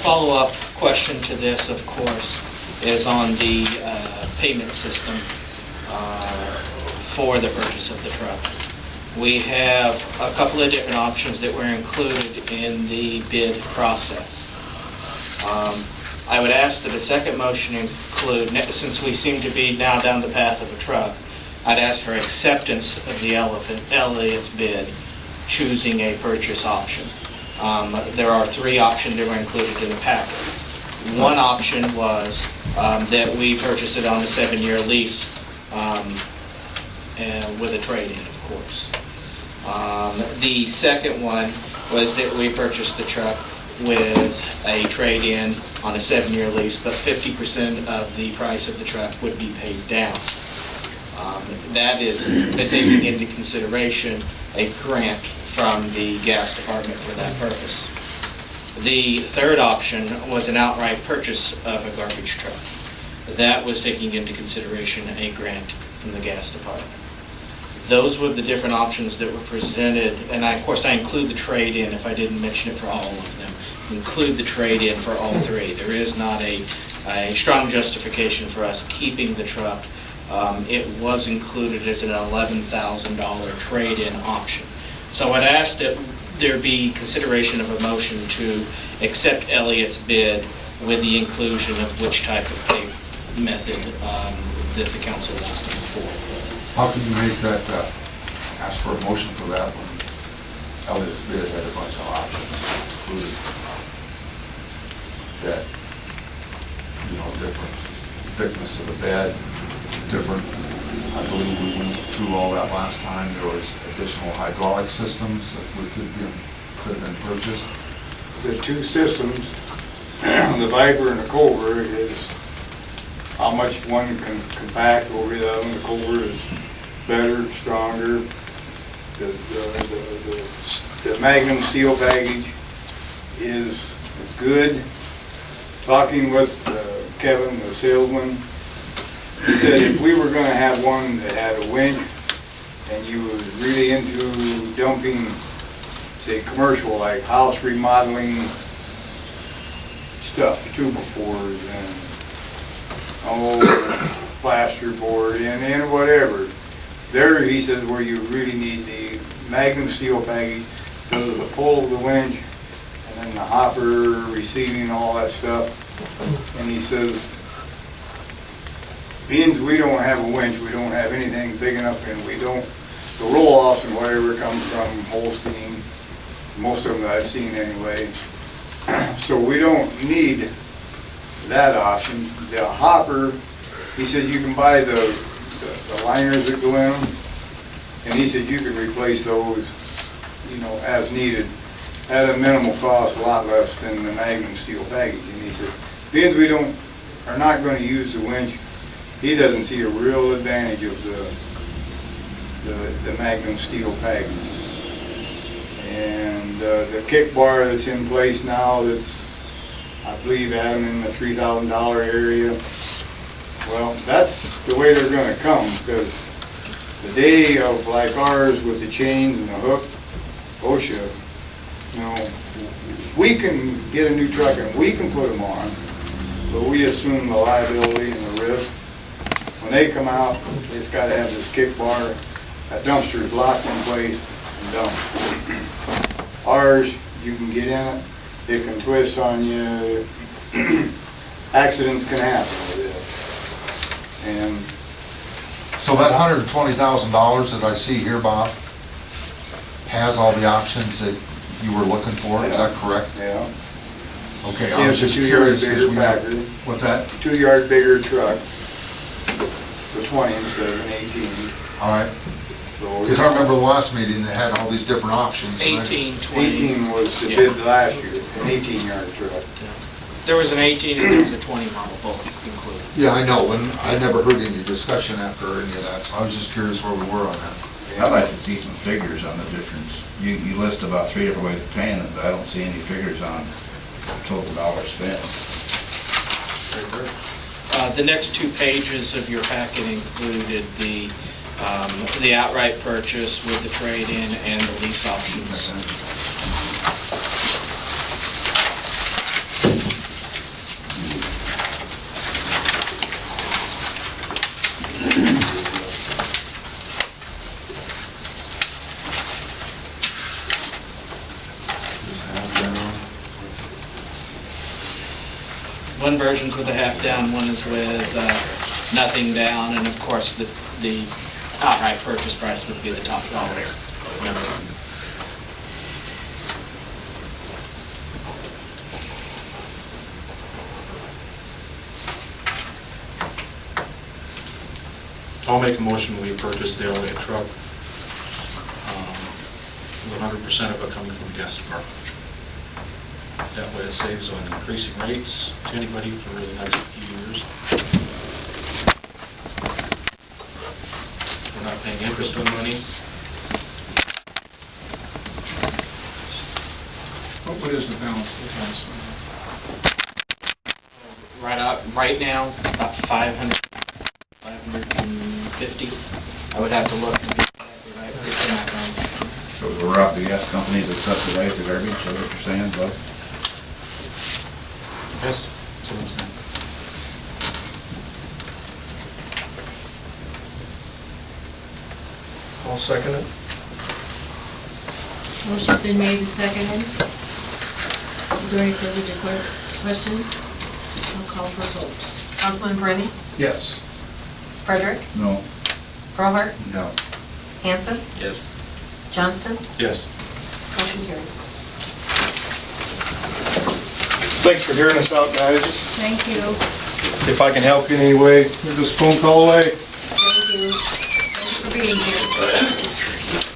follow-up question to this, of course, is on the payment system for the purchase of the truck. We have a couple of different options that were included in the bid process. I would ask that a second motion include, since we seem to be now down the path of a truck, I'd ask for acceptance of the Elliott's bid, choosing a purchase option. There are three options that were included in the packet. One option was that we purchased it on a 7-year lease and with a trade-in, of course. The second one was that we purchased the truck with a trade-in on a 7-year lease, but 50% of the price of the truck would be paid down. That is taking into consideration a grant from the gas department for that purpose. The third option was an outright purchase of a garbage truck. That was taking into consideration a grant from the gas department. Those were the different options that were presented, and of course I include the trade-in if I didn't mention it for all of them. Include the trade-in for all three. There is not a strong justification for us keeping the truck. It was included as an $11,000 trade-in option. So I'd ask that there be consideration of a motion to accept Elliott's bid with the inclusion of which type of pay method that the council wants to move forward with. How can you make that, ask for a motion for that when Elliott's bid had a bunch of options included? That, different thickness of the bed, different, I believe we went through all that last time. There was additional hydraulic systems that could have been purchased. The two systems, the Viper and the Cobra, is how much one can compact over the other. The Cobra is better, stronger. The Magnum steel package is good. Talking with Kevin, the salesman, he said if we were going to have one that had a winch and you were really into dumping, say, commercial, like house remodeling stuff, two-by-fours and plasterboard and whatever. There, he says, where you really need the Magnum steel package because of the pull of the winch and then the hopper receiving all that stuff. And he says, being we don't have a winch, we don't have anything big enough, and we don't, the roll-offs and whatever comes from Holstein, most of them that I've seen anyway. So we don't need that option. The hopper, he said you can buy the liners that go in them, and he said you can replace those, as needed at a minimal cost, a lot less than the Magnum steel package. And he said, being we are not going to use the winch, he doesn't see a real advantage of the Magnum steel package. And the kick bar that's in place now, that's, I believe, Adam, in the $3,000 area, well, that's the way they're going to come, because the day of like ours with the chains and the hook, OSHA, we can get a new truck and we can put them on, but we assume the liability and the risk. When they come out, it's got to have this kick bar. That dumpster is locked in place and dumped. Ours, you can get in it, it can twist on you, accidents can happen with it. And So that $120,000 that I see here, Bob, has all the options that you were looking for, is that correct? Yeah. Okay, I was just curious. Bigger packer. What's that? 2 yard bigger truck for 20 instead of an 18. All right. So Because I remember the last meeting, they had all these different options. 18, 20. 18 was the bid last year, an 18 yard truck. There was an 18 and there was a 20 model, both included. Yeah, I know, and I never heard any discussion after any of that, so I was just curious where we were on that. I'd like to see some figures on the difference. You list about 3 different ways of paying it, but I don't see any figures on total dollars spent. The next 2 pages of your packet included the outright purchase with the trade-in and the lease options. One version's with a half down, one is with nothing down, and of course the outright purchase price would be the top dollar. It's number one. I'll make a motion, we purchase the elevate truck, with 100% of it coming from the gas department. That way it saves on increasing rates to anybody for the next few years. We're not paying interest on money. What is the balance of the council? Right now, about 550. I would have to look. So we're robbing the gas company to subsidize the garbage, is that what you're saying, Bud? Yes, that's what I'm saying. I'll second it. Motion's been made and seconded. Is there any further questions? I'll call for a vote. Councilman Brennan? Yes. Frederick? No. Bromart? No. Hanson? Yes. Johnston? Yes. Motion carried. Thanks for hearing us out, guys. Thank you. If I can help you in any way, you're just a phone call away. Thank you. Thanks for being here.